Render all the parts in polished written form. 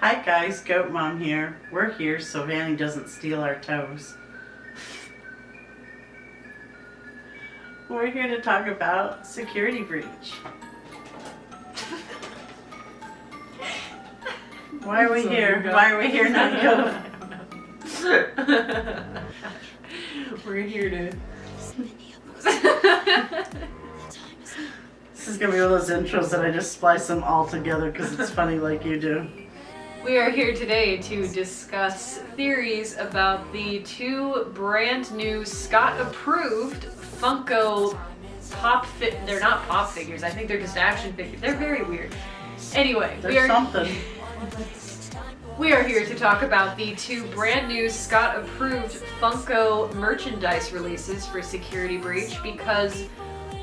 Hi guys, Goat Mom here. We're here so Vanny doesn't steal our toes. We're here to talk about security breach. Why are we here? Why are we here now, Goat? We're here to... This is gonna be one of those intros that I just splice them all together because it's funny like you do. We are here today to discuss theories about the two brand new Scott-approved Funko they're not pop figures, I think they're just action figures. They're very weird. Anyway, we are here to talk about the two brand new Scott-approved Funko merchandise releases for Security Breach because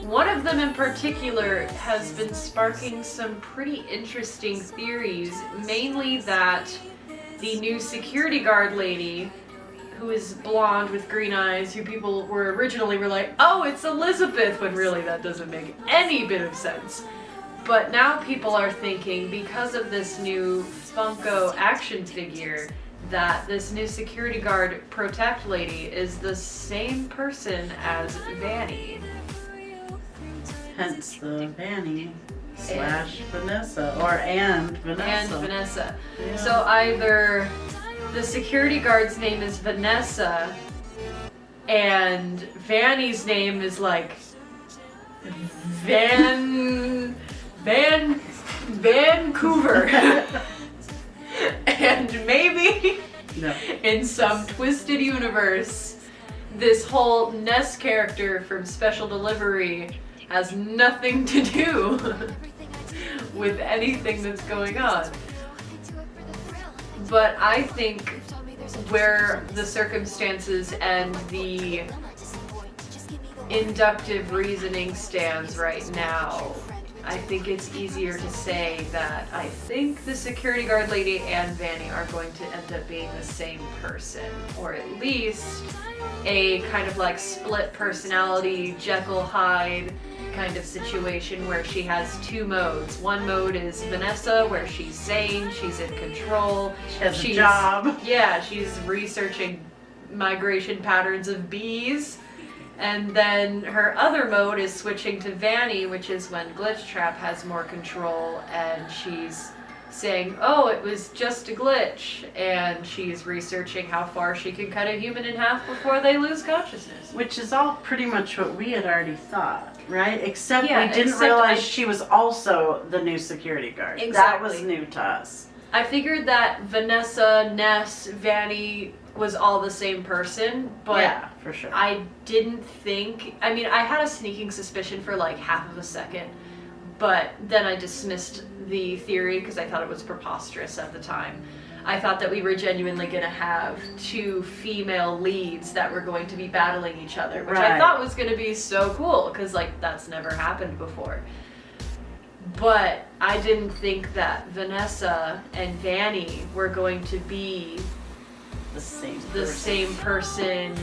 one of them in particular has been sparking some pretty interesting theories, mainly that the new security guard lady, who is blonde with green eyes, who people were originally like, oh, it's Elizabeth, when really that doesn't make any bit of sense. But now people are thinking, because of this new Funko action figure, that this new security guard protect lady is the same person as Vanny. Hence the Vanny / Vanessa, and Vanessa. And Vanessa. Yeah. So either the security guard's name is Vanessa and Vanny's name is like Vancouver. And maybe in some twisted universe, this whole Ness character from Special Delivery has nothing to do with anything that's going on. But I think where the circumstances and the inductive reasoning stands right now, I think it's easier to say that I think the security guard lady and Vanny are going to end up being the same person, or at least a kind of like split personality, Jekyll Hyde kind of situation where she has two modes. One mode is Vanessa, where she's sane, she's in control. She has a job. Yeah, she's researching migration patterns of bees. And then her other mode is switching to Vanny, which is when Glitch Trap has more control and she's saying, oh, it was just a glitch, and she's researching how far she can cut a human in half before they lose consciousness. Which is all pretty much what we had already thought, right? Except Yeah, we didn't realize she was also the new security guard. Exactly. That was new to us. I figured that Vanessa, Ness, Vanny was all the same person, but yeah, for sure. I didn't think, I mean, I had a sneaking suspicion for like half of a second, but then I dismissed the theory because I thought it was preposterous at the time. I thought that we were genuinely going to have two female leads that were going to be battling each other, which I thought was going to be so cool because like that's never happened before. But I didn't think that Vanessa and Vanny were going to be the same person,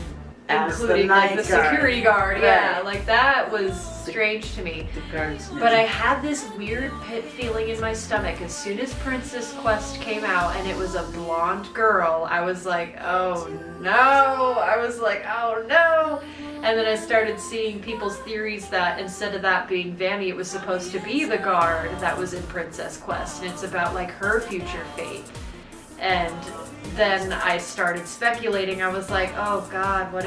as including the like the night guard. security guard. Right. Yeah, like that was strange to me. The guards. But I had this weird pit feeling in my stomach as soon as Princess Quest came out and it was a blonde girl. I was like, oh no. I was like, oh no. And then I started seeing people's theories that instead of that being Vanny, it was supposed to be the guard that was in Princess Quest. And it's about like her future fate. And then I started speculating. I was like, oh God, what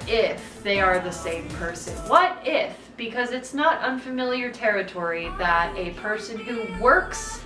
if they are the same person? What if? Because it's not unfamiliar territory that a person who works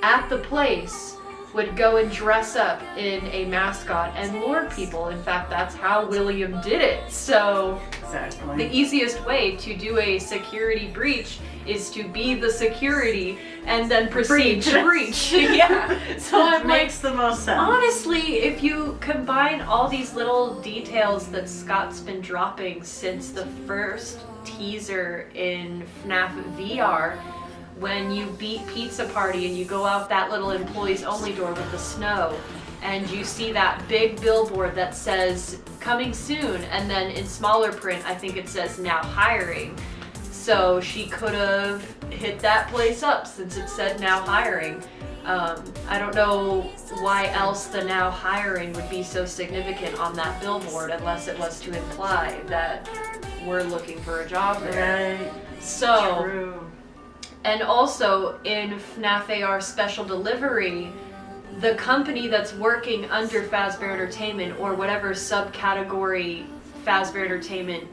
at the place would go and dress up in a mascot and lure people. In fact, that's how William did it. So exactly. The easiest way to do a security breach is to be the security and then proceed to breach. Yeah. So I'm makes the most sense. Honestly, if you combine all these little details that Scott's been dropping since the first teaser in FNAF VR, when you beat Pizza Party and you go out that little employees only door with the snow and you see that big billboard that says coming soon, and then in smaller print I think it says now hiring. So she could have hit that place up since it said now hiring. I don't know why else the now hiring would be so significant on that billboard unless it was to imply that we're looking for a job there. Right. So, True. and also in FNAF AR Special Delivery, the company that's working under Fazbear Entertainment or whatever subcategory Fazbear Entertainment,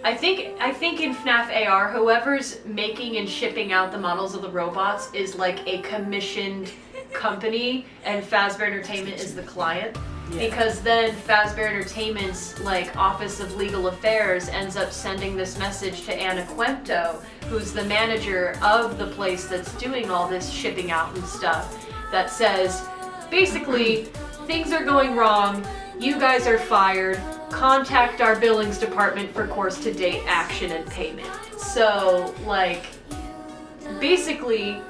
I think in FNAF AR, whoever's making and shipping out the models of the robots is like a commissioned company, and Fazbear Entertainment is the client. Yeah. Because then Fazbear Entertainment's like Office of Legal Affairs ends up sending this message to Anna Quemto, who's the manager of the place that's doing all this shipping out and stuff, that says, basically, things are going wrong, you guys are fired, contact our billings department for course to date action and payment. So, like, basically,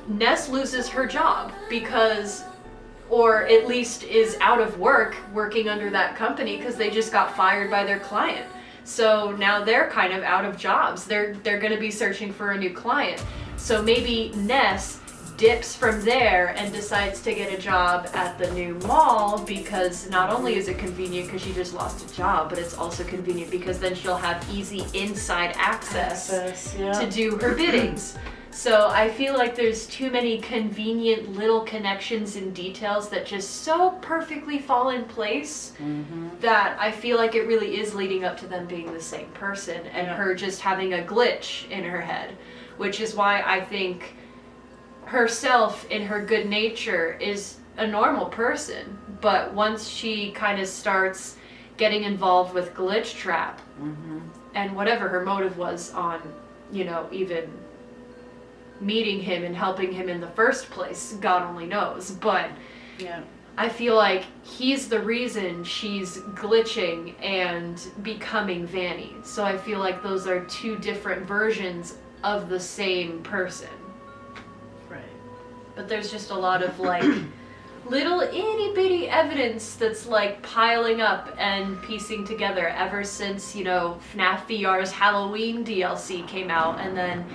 Ness loses her job because, or at least is out of work working under that company because they just got fired by their client. So now they're kind of out of jobs. They're going to be searching for a new client. So maybe Ness dips from there and decides to get a job at the new mall because not only is it convenient because she just lost a job, but it's also convenient because then she'll have easy inside access Yeah. to do her biddings. So I feel like there's too many convenient little connections and details that just so perfectly fall in place that I feel like it really is leading up to them being the same person and her just having a glitch in her head, which is why I think herself in her good nature is a normal person, but once she kind of starts getting involved with Glitch Trap and whatever her motive was on, you know, even meeting him and helping him in the first place, God only knows, but Yeah. I feel like he's the reason she's glitching and becoming Vanny. So I feel like those are two different versions of the same person. Right. But there's just a lot of like little itty bitty evidence that's like piling up and piecing together ever since, you know, FNAF VR's Halloween DLC came out, and then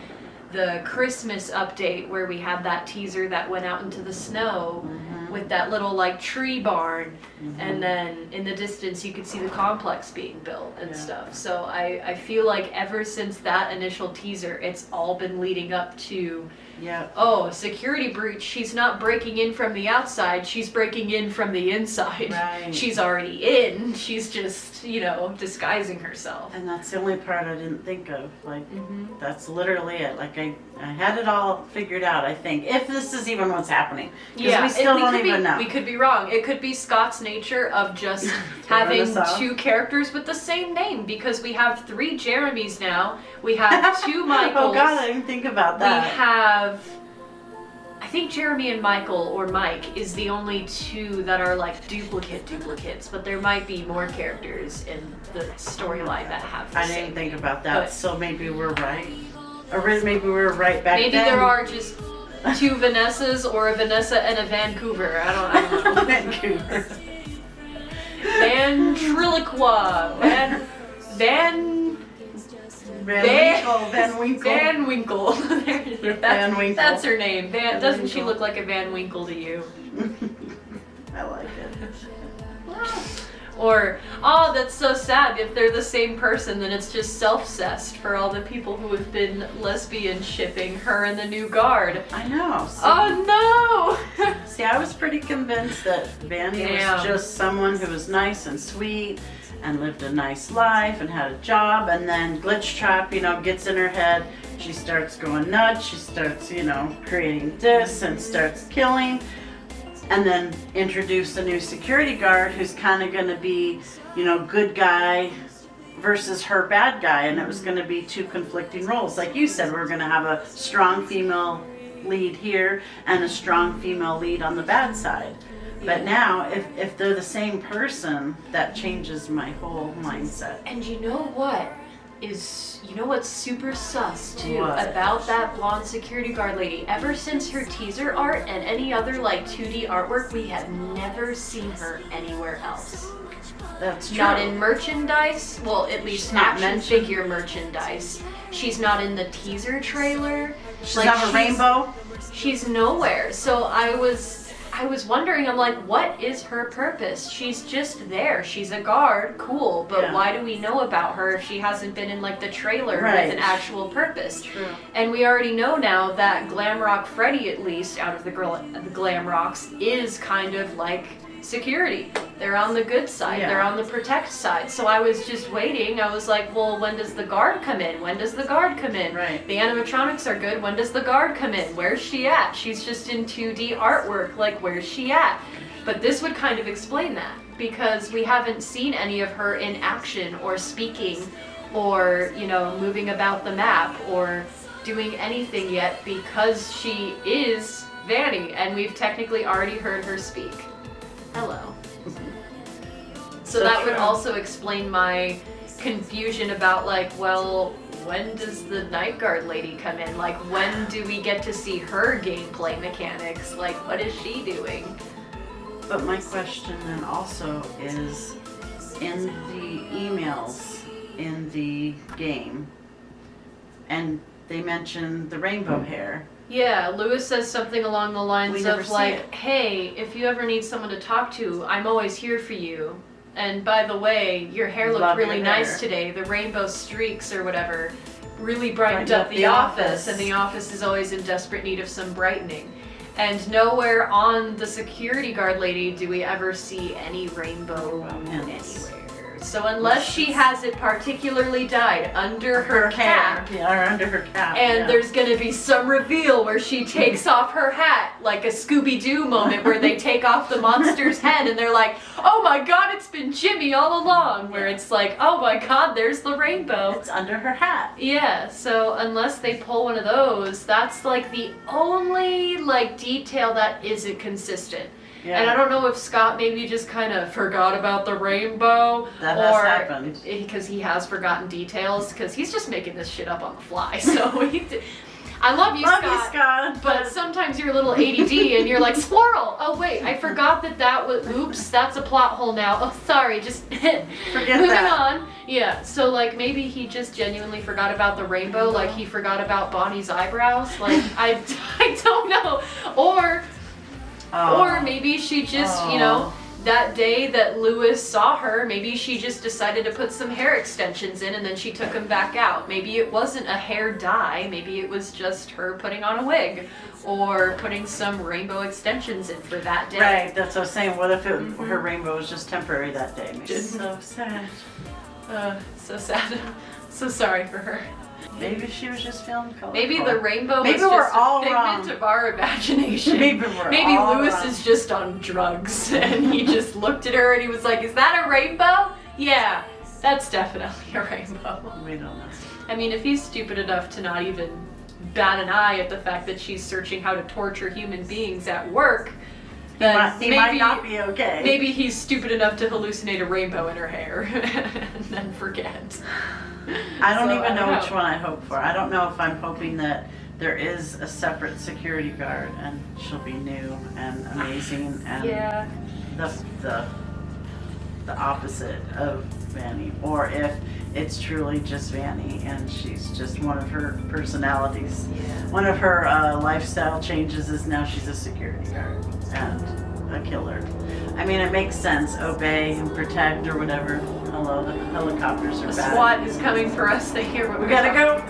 the Christmas update where we had that teaser that went out into the snow with that little like tree barn, and then in the distance you could see the complex being built and stuff. So I feel like ever since that initial teaser, it's all been leading up to, oh, security breach, she's not breaking in from the outside, she's breaking in from the inside. Right. She's already in, she's just, you know, disguising herself. And that's the only part I didn't think of. Like, that's literally it. Like, I had it all figured out, I think. If this is even what's happening. Because we still don't even know. We could be wrong. It could be Scott's nature of just having two characters with the same name, because we have 3 Jeremys now. We have 2 Michaels. Oh God, I didn't think about that. We have, I think Jeremy and Michael, or Mike, is the only 2 that are like duplicates, but there might be more characters in the storyline that have the I same didn't think name. about that, But so maybe we're right. Or maybe we were right back maybe then. there are just 2 Vanessas, or a Vanessa and a Vancouver. I don't know. Vancouver. Ventriloquia. Van Winkle. Van Winkle. Van Winkle. That's her name. Doesn't she Winkle. look like a Van Winkle to you? I like it. Or, oh, that's so sad. If they're the same person, then it's just self-cessed for all the people who have been lesbian shipping her and the new guard. I know. Oh no! See, I was pretty convinced that Vanny was just someone who was nice and sweet and lived a nice life and had a job, and then Glitch Trap, you know, gets in her head. She starts going nuts. She starts, you know, creating this and starts killing. And then introduce a new security guard who's kind of going to be, you know, good guy versus her bad guy. And it was going to be 2 conflicting roles. Like you said, we're going to have a strong female lead here and a strong female lead on the bad side. But now, if they're the same person, that changes my whole mindset. And you know what? You know what's super sus too What? about that blonde security guard lady? Ever since her teaser art and any other like 2D artwork, we have never seen her anywhere else. That's true. Not in merchandise, well, at least She's not action mentioned. figure merchandise. She's not in the teaser trailer. She's not a rainbow. she's nowhere. So I was wondering, I'm like, what is her purpose? She's just there. She's a guard, cool, but why do we know about her if she hasn't been in like the trailer with an actual purpose? True. And we already know now that Glamrock Freddy, at least out of the Glamrocks, is kind of like security. They're on the good side. They're on the protect side. So I was just waiting. I was like, well, when does the guard come in? When does the guard come in? Right. The animatronics are good. When does the guard come in? Where's she at? She's just in 2D artwork. Like, where's she at? But this would kind of explain that, because we haven't seen any of her in action or speaking or, you know, moving about the map or doing anything yet, because she is Vanny and we've technically already heard her speak. Hello. So that would also explain my confusion about, like, well, when does the night guard lady come in? Like, when do we get to see her gameplay mechanics? Like, what is she doing? But my question then also is, in the emails in the game, and they mention the rainbow hair. Yeah, Lewis says something along the lines of like, hey, if you ever need someone to talk to, I'm always here for you. And by the way, your hair looked really nice today. The rainbow streaks or whatever really brightened up the office, and the office is always in desperate need of some brightening. And nowhere on the security guard lady do we ever see any rainbow anywhere. So unless she has it particularly dyed under her cap, or under her cap, and there's gonna be some reveal where she takes off her hat, like a Scooby-Doo moment where they take off the monster's head and they're like, oh my god, it's been Jimmy all along, where it's like, oh my god, there's the rainbow. It's under her hat. Yeah, so unless they pull one of those, that's like the only like detail that isn't consistent. Yeah. And I don't know if Scott maybe just kind of forgot about the rainbow, that has happened, because he has forgotten details, because he's just making this shit up on the fly. So I love you, Scott, but sometimes you're a little ADD and you're like, squirrel. Oh wait, I forgot that was. Oops, that's a plot hole now. Oh, sorry, just moving on. Yeah, so like maybe he just genuinely forgot about the rainbow, like he forgot about Bonnie's eyebrows. Like I don't know, or maybe she just, you know, that day that Lewis saw her, maybe she just decided to put some hair extensions in and then she took them back out. Maybe it wasn't a hair dye, maybe it was just her putting on a wig or putting some rainbow extensions in for that day. Right, that's what I was saying. What if her rainbow was just temporary that day? Just so sad. So sad. So sorry for her. Maybe she was just feeling colorful. Maybe the rainbow was just a figment of our imagination. Maybe Lewis is just on drugs and he just looked at her and he was like, is that a rainbow? Yeah, that's definitely a rainbow. We don't know. I mean, if he's stupid enough to not even bat an eye at the fact that she's searching how to torture human beings at work, then he might not be okay. Maybe he's stupid enough to hallucinate a rainbow in her hair and then forget. I don't even know which one I hope for. I don't know if I'm hoping that there is a separate security guard and she'll be new and amazing and the opposite of Vanny, or if it's truly just Vanny and she's just one of her personalities. Yeah. One of her lifestyle changes is now she's a security guard and a killer. I mean, it makes sense. Obey and protect or whatever. Hello, the helicopters are back. The SWAT is coming for us. They hear what we gotta go.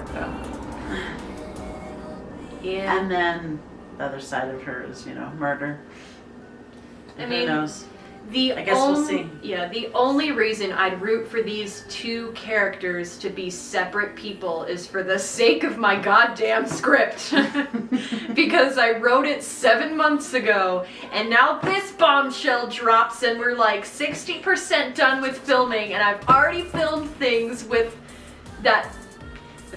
Yeah. And then the other side of her is, you know, murder. Who knows? I guess we'll see. Yeah, the only reason I'd root for these two characters to be separate people is for the sake of my goddamn script. Because I wrote it 7 months ago, and now this bombshell drops and we're like 60% done with filming, and I've already filmed things with that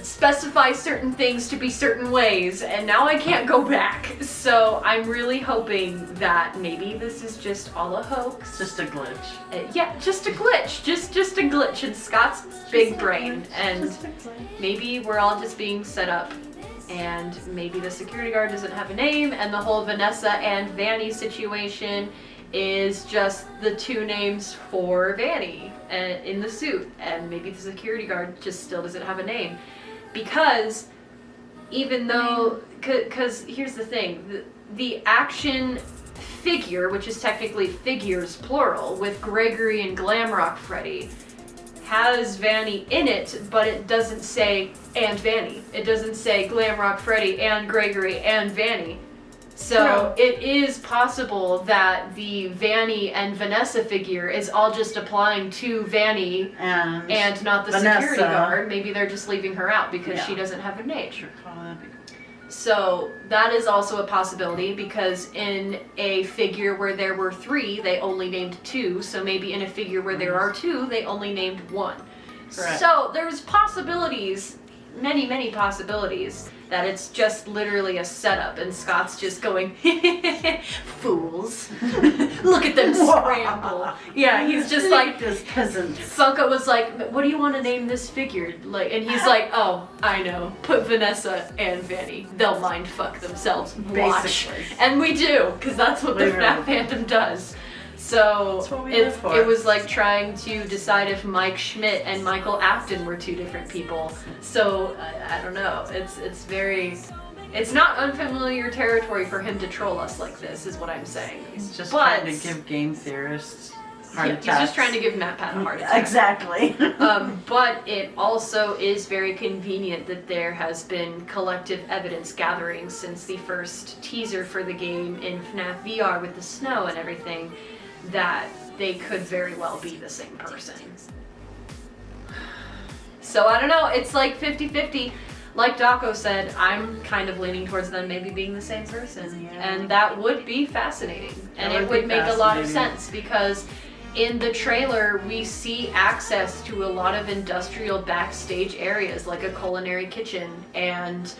specify certain things to be certain ways, and now I can't go back. So I'm really hoping that maybe this is just all a hoax. Just a glitch. Yeah, just a glitch. Just a glitch in Scott's big brain. And maybe we're all just being set up. And maybe the security guard doesn't have a name, and the whole Vanessa and Vanny situation is just the two names for Vanny in the suit. And maybe the security guard just still doesn't have a name. Because even though, because here's the thing, the action figure, which is technically figures plural, with Gregory and Glamrock Freddy, has Vanny in it, but it doesn't say and Vanny. It doesn't say Glamrock Freddy and Gregory and Vanny. So it is possible that the Vanny and Vanessa figure is all just applying to Vanny and not the Vanessa. security guard. Maybe they're just leaving her out because she doesn't have a name. Sure, that'd be cool. So that is also a possibility, because in a figure where there were 3, they only named 2. So maybe in a figure where there are 2, they only named 1. Correct. So there's possibilities, many possibilities, that it's just literally a setup and Scott's just going, fools. Look at them scramble. Yeah, he's just like, this peasant. Funko was like, what do you want to name this figure? Like, and he's like, oh, I know. Put Vanessa and Vanny. They'll mind fuck themselves. Watch. Basically. And we do, because that's what the FNAF fandom does. So That's what we live for. it was like trying to decide if Mike Schmidt and Michael Afton were 2 different people. So I don't know. It's not unfamiliar territory for him to troll us like this, is what I'm saying. He's just trying to give game theorists heart attacks. He's just trying to give Matt Pat a heart attack. Exactly. But it also is very convenient that there has been collective evidence gathering since the first teaser for the game in FNAF VR with the snow and everything, that they could very well be the same person. So I don't know, it's like 50-50. Like Daco said, I'm kind of leaning towards them maybe being the same person. Yeah. And that would be fascinating. And it would make a lot of sense, because in the trailer we see access to a lot of industrial backstage areas, like a culinary kitchen and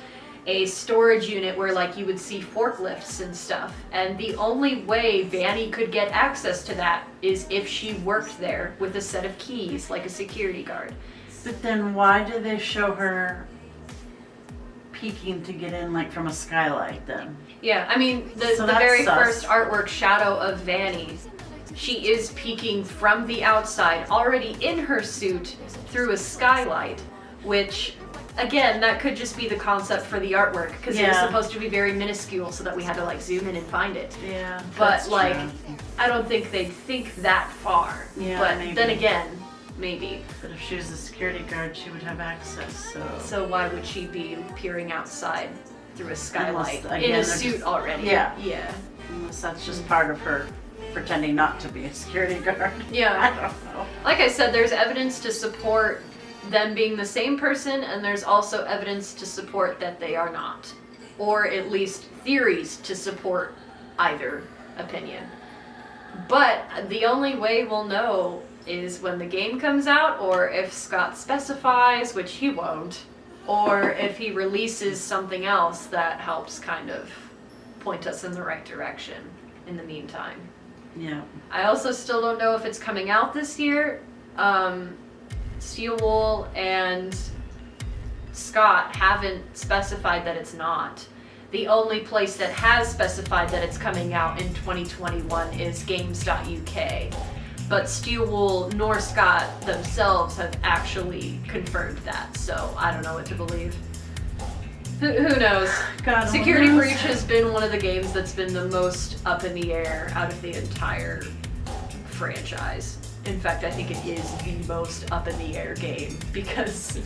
a storage unit where like you would see forklifts and stuff. And the only way Vanny could get access to that is if she worked there with a set of keys, like a security guard. But then why do they show her peeking to get in like from a skylight then? Yeah, I mean, the very first artwork, Shadow of Vanny, she is peeking from the outside, already in her suit, through a skylight, which, again, that could just be the concept for the artwork, because it was supposed to be very minuscule so that we had to like zoom in and find it. Yeah. But like, I don't think they'd think that far. Yeah, but maybe. then again, maybe. But if she was a security guard, she would have access, so... So why would she be peering outside through a skylight Unless, in again, a suit just, already? Yeah. Yeah. Unless that's just part of her pretending not to be a security guard. Yeah. I don't know. Like I said, there's evidence to support them being the same person, and there's also evidence to support that they are not. Or at least theories to support either opinion. But the only way we'll know is when the game comes out, or if Scott specifies, which he won't, or if he releases something else that helps kind of point us in the right direction in the meantime. Yeah. I also still don't know if it's coming out this year. Steel Wool and Scott haven't specified that it's not. The only place that has specified that it's coming out in 2021 is games.uk. But Steel Wool nor Scott themselves have actually confirmed that, so I don't know what to believe. Who knows? God Security knows. Breach has been one of the games that's been the most up in the air out of the entire franchise. In fact, I think it is the most up in the air game, because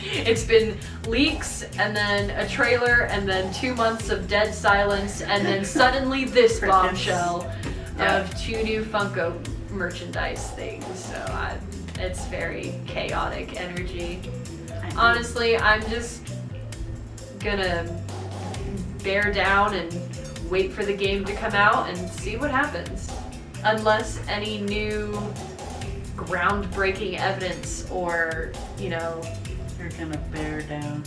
it's been leaks and then a trailer and then 2 months of dead silence and then suddenly this bombshell of 2 new Funko merchandise things. So it's very chaotic energy. Honestly, I'm just gonna bear down and wait for the game to come out and see what happens. Unless any new groundbreaking evidence or, you know... You're gonna bear down.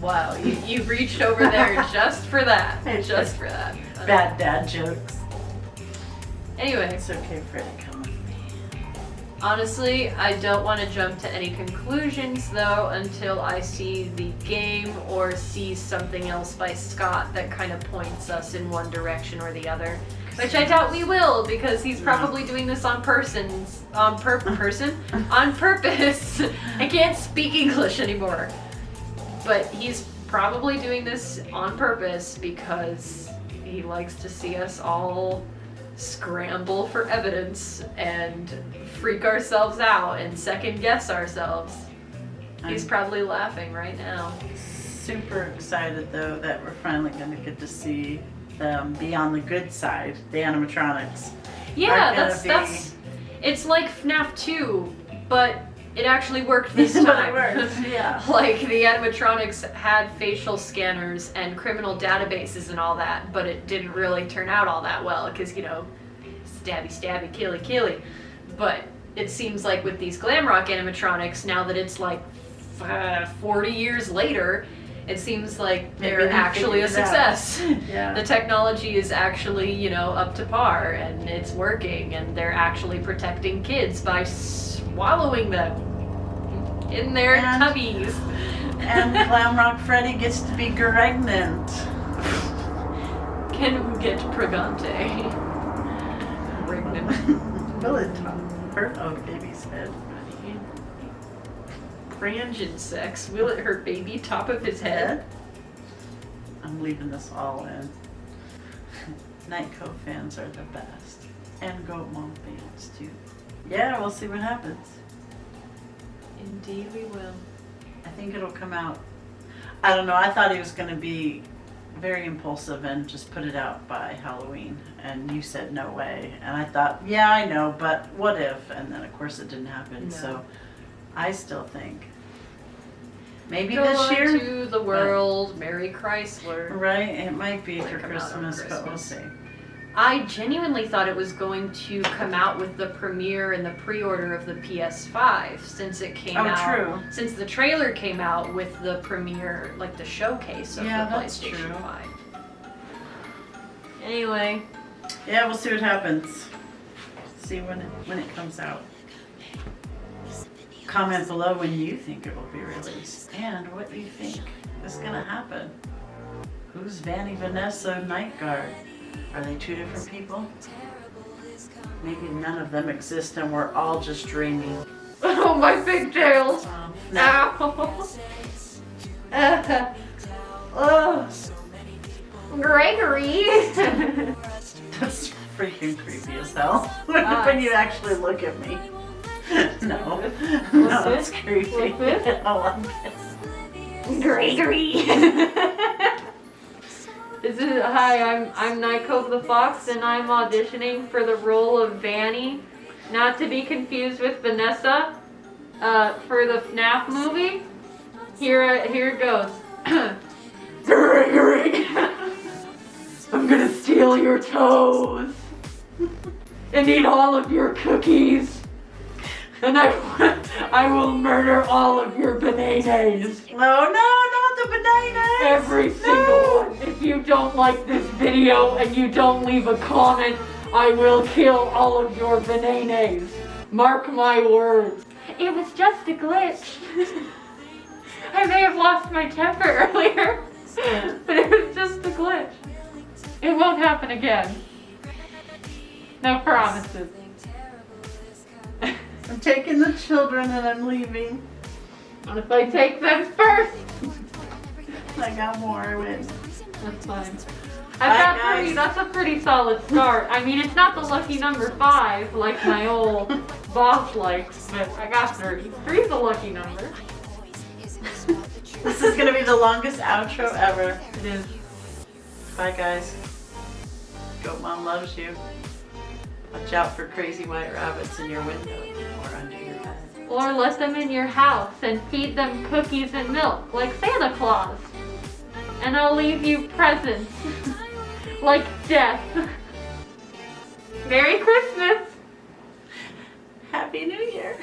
Wow, you reached over there just for that. Just for that. Bad dad jokes. Anyway. It's okay, Freddie, come with me. Honestly, I don't want to jump to any conclusions though until I see the game or see something else by Scott that kind of points us in one direction or the other. Which I doubt we will, because he's probably doing this on purpose. I can't speak English anymore. But he's probably doing this on purpose because he likes to see us all scramble for evidence and freak ourselves out and second guess ourselves. He's probably laughing right now. Super excited though that we're finally going to get to see them be on the good side, the animatronics. Yeah, that's it's like FNAF 2, but it actually worked this time. It worked, yeah. Like the animatronics had facial scanners and criminal databases and all that, but it didn't really turn out all that well because, you know, stabby stabby, killy killy. But it seems like with these glam rock animatronics, now that it's like 40 years later, it seems like they're actually a success. Yeah. The technology is actually, you know, up to par and it's working and they're actually protecting kids by swallowing them in their tummies. And Glamrock Freddy gets to be pregnant. Can we get pregante? Pregnant. Will it hurt a baby's head? Brangin sex. Will it hurt baby top of his head? I'm leaving this all in. Night Cove fans are the best. And Goat Mom fans too. Yeah, we'll see what happens. Indeed we will. I think it'll come out. I don't know, I thought he was going to be very impulsive and just put it out by Halloween. And you said no way. And I thought, yeah, I know, but what if? And then of course it didn't happen. No. So I still think maybe Go this year. to the world, Merry Chrysler. Right, it might be Might for come out on Christmas, but we'll Christmas. see. I genuinely thought it was going to come out with the premiere and the pre-order of the PS5 since it came out. True. Since the trailer came out with the premiere, like the showcase of the that's PlayStation true. 5. Anyway. Yeah, we'll see what happens. See when it comes out. Comment below when you think it will be released and what you think is gonna happen. Who's Vanny, Vanessa, Night Guard? Are they two different people? Maybe none of them exist and we're all just dreaming. Oh, my pigtails! No. Ow! Oh. Gregory! That's freaking creepy as hell. When you actually look at me. No. No, it's creepy. I don't like it. Gregory! Hi, I'm Nyko the Fox, and I'm auditioning for the role of Vanny, not to be confused with Vanessa, for the FNAF movie. Here it goes. Gregory, I'm gonna steal your toes and eat all of your cookies, and I will murder all of your bananas. Oh no, not the bananas! Every single one. If you don't like this video and you don't leave a comment, I will kill all of your bananas. Mark my words. It was just a glitch. I may have lost my temper earlier, but it was just a glitch. It won't happen again. No promises. I'm taking the children and I'm leaving. And if I take them first, I got more, I win. that's fine. That's a pretty solid start. I mean, it's not the lucky number 5 like my old boss likes, but I got 3. 3's a lucky number. This is gonna be the longest outro ever. It is. Bye guys. Goat Mom loves you. Watch out for crazy white rabbits in your window or under your bed. Or let them in your house and feed them cookies and milk like Santa Claus. And I'll leave you presents like death. Merry Christmas! Happy New Year!